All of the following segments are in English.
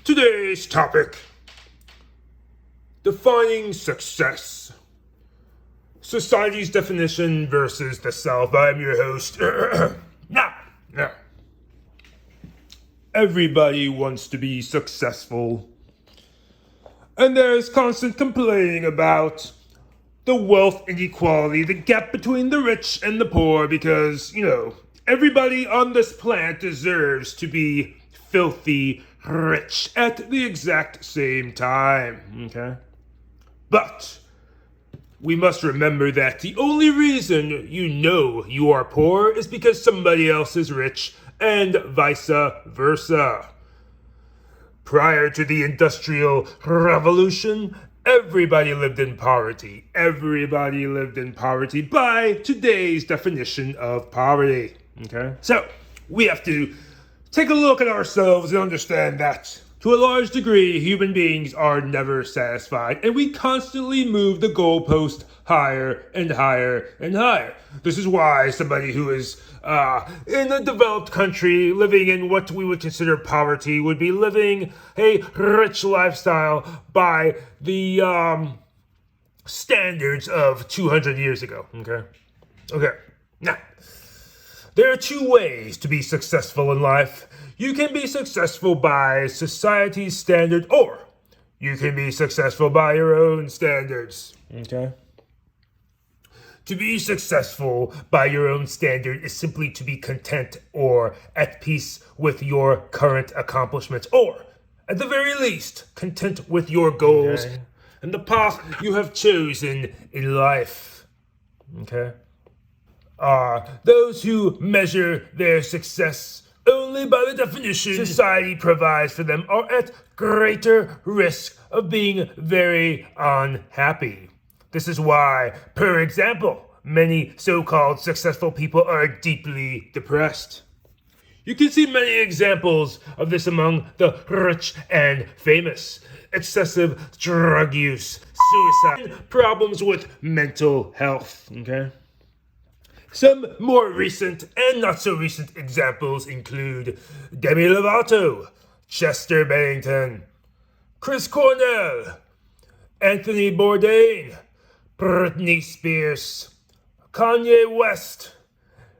Today's topic: defining success. Society's definition versus the self. I'm your host. Now, everybody wants to be successful. And there's constant complaining about the wealth inequality, the gap between the rich and the poor, because, everybody on this planet deserves to be filthy rich at the exact same time, okay? But we must remember that the only reason you are poor is because somebody else is rich, and vice versa. Prior to the Industrial Revolution, everybody lived in poverty. Everybody lived in poverty by today's definition of poverty. Okay? So, we have to take a look at ourselves and understand that, to a large degree, human beings are never satisfied, and we constantly move the goalpost higher and higher and higher. This is why somebody who is in a developed country living in what we would consider poverty would be living a rich lifestyle by the standards of 200 years ago. Okay. Now, there are two ways to be successful in life. You can be successful by society's standard, or you can be successful by your own standards. Okay? To be successful by your own standard is simply to be content or at peace with your current accomplishments, or, at the very least, content with your goals and the path you have chosen in life. Okay? Those who measure their success only by the definition society provides for them are at greater risk of being very unhappy. This is why, per example, many so-called successful people are deeply depressed. You can see many examples of this among the rich and famous. Excessive drug use, suicide, problems with mental health. Okay? Some more recent and not so recent examples include Demi Lovato, Chester Bennington, Chris Cornell, Anthony Bourdain, Britney Spears, Kanye West,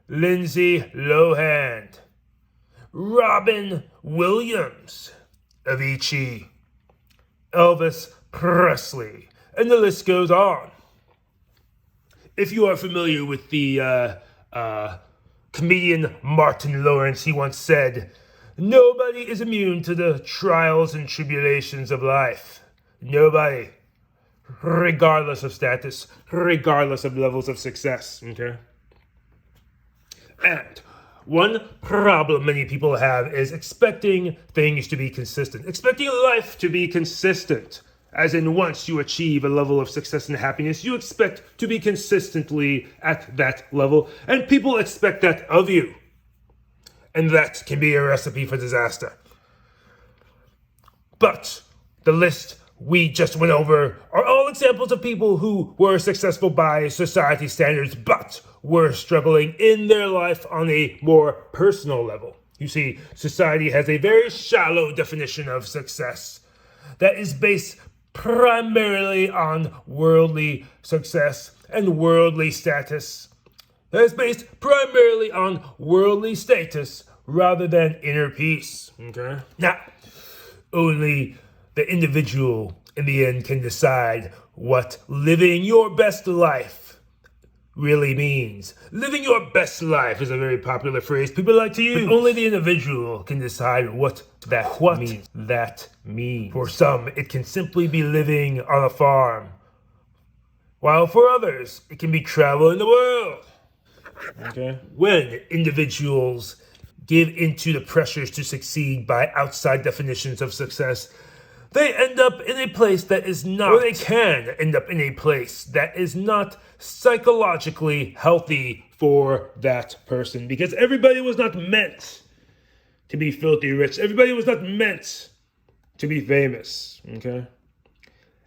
Lindsay Lohan, Robin Williams, Avicii, Elvis Presley, and the list goes on. If you are familiar with the comedian Martin Lawrence, he once said, "Nobody is immune to the trials and tribulations of life. Nobody. Regardless of status, regardless of levels of success." Okay? And one problem many people have is expecting things to be consistent. Expecting life to be consistent. As in, once you achieve a level of success and happiness, you expect to be consistently at that level, and people expect that of you. And that can be a recipe for disaster. But the list we just went over are all examples of people who were successful by society standards, but were struggling in their life on a more personal level. You see, society has a very shallow definition of success that is based primarily on worldly success and worldly status. That is based primarily on worldly status rather than inner peace. Okay? Now, only the individual in the end can decide what living your best life really means. Living your best life is a very popular phrase people like to use. But only the individual can decide what that means. For some, it can simply be living on a farm, while for others, it can be travel in the world. Okay. When individuals give into the pressures to succeed by outside definitions of success, they end up in a place that is not, or they can end up in a place that is not psychologically healthy for that person. Because everybody was not meant to be filthy rich. Everybody was not meant to be famous. Okay?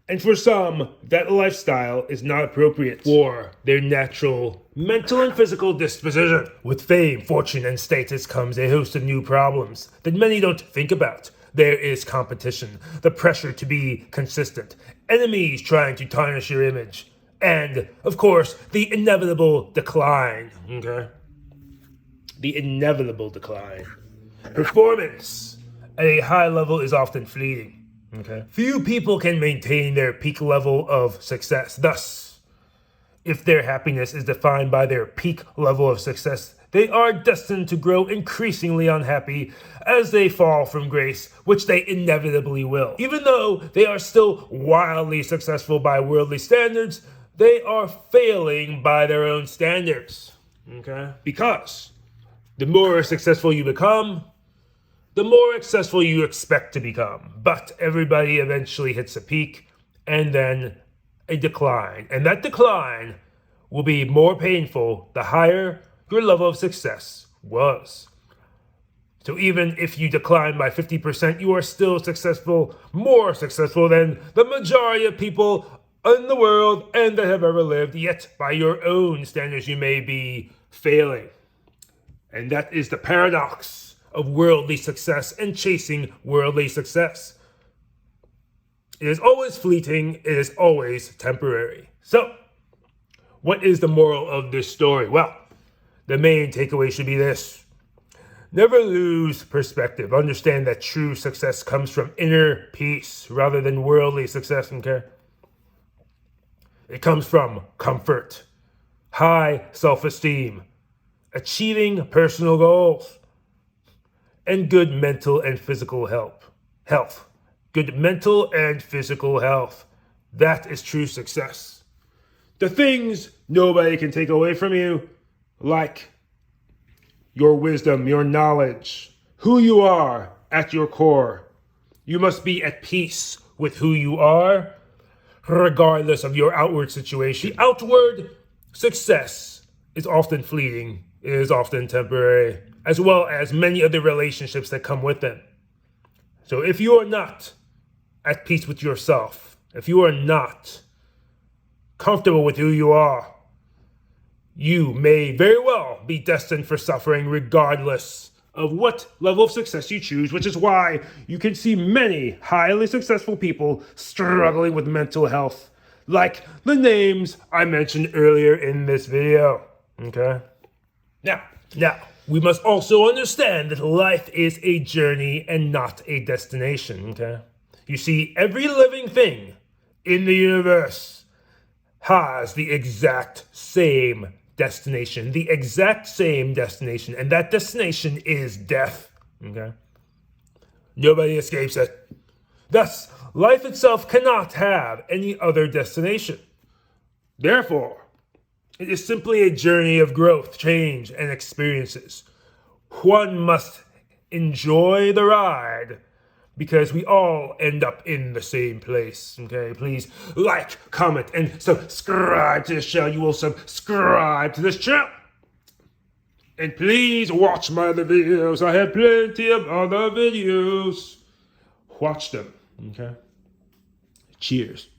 And for some, that lifestyle is not appropriate for their natural mental and physical disposition. With fame, fortune, and status comes a host of new problems that many don't think about. there is competition, the pressure to be consistent, enemies trying to tarnish your image, and, of course, the inevitable decline, okay? The inevitable decline. Performance at a high level is often fleeting, okay? Few people can maintain their peak level of success. Thus, if their happiness is defined by their peak level of success, they are destined to grow increasingly unhappy as they fall from grace, which they inevitably will. Even though they are still wildly successful by worldly standards, they are failing by their own standards, okay? Because the more successful you become, the more successful you expect to become. But everybody eventually hits a peak and then a decline. And that decline will be more painful the higher your level of success was. So even if you decline by 50%, you are still successful, more successful than the majority of people in the world and that have ever lived. Yet by your own standards, you may be failing. And that is the paradox of worldly success and chasing worldly success. It is always fleeting. It is always temporary. So, what is the moral of this story? Well, the main takeaway should be this. Never lose perspective. Understand that true success comes from inner peace rather than worldly success, okay? It comes from comfort, high self-esteem, achieving personal goals, and good mental and physical health. Good mental and physical health. That is true success. The things nobody can take away from you, like your wisdom, your knowledge, who you are at your core. You must be at peace with who you are, regardless of your outward situation. The outward success is often fleeting. It is often temporary, as well as many other relationships that come with it. So if you are not at peace with yourself, if you are not comfortable with who you are, you may very well be destined for suffering regardless of what level of success you choose, which is why you can see many highly successful people struggling with mental health, like the names I mentioned earlier in this video, okay? Now, we must also understand that life is a journey and not a destination, okay? You see, every living thing in the universe has the exact same destination, and that destination is death, okay? Nobody escapes it. Thus, life itself cannot have any other destination. Therefore, it is simply a journey of growth, change, and experiences. One must enjoy the ride because we all end up in the same place, okay? Please like, comment, and subscribe to this channel. You will subscribe to this channel. And please watch my other videos. I have plenty of other videos. Watch them, okay? Cheers.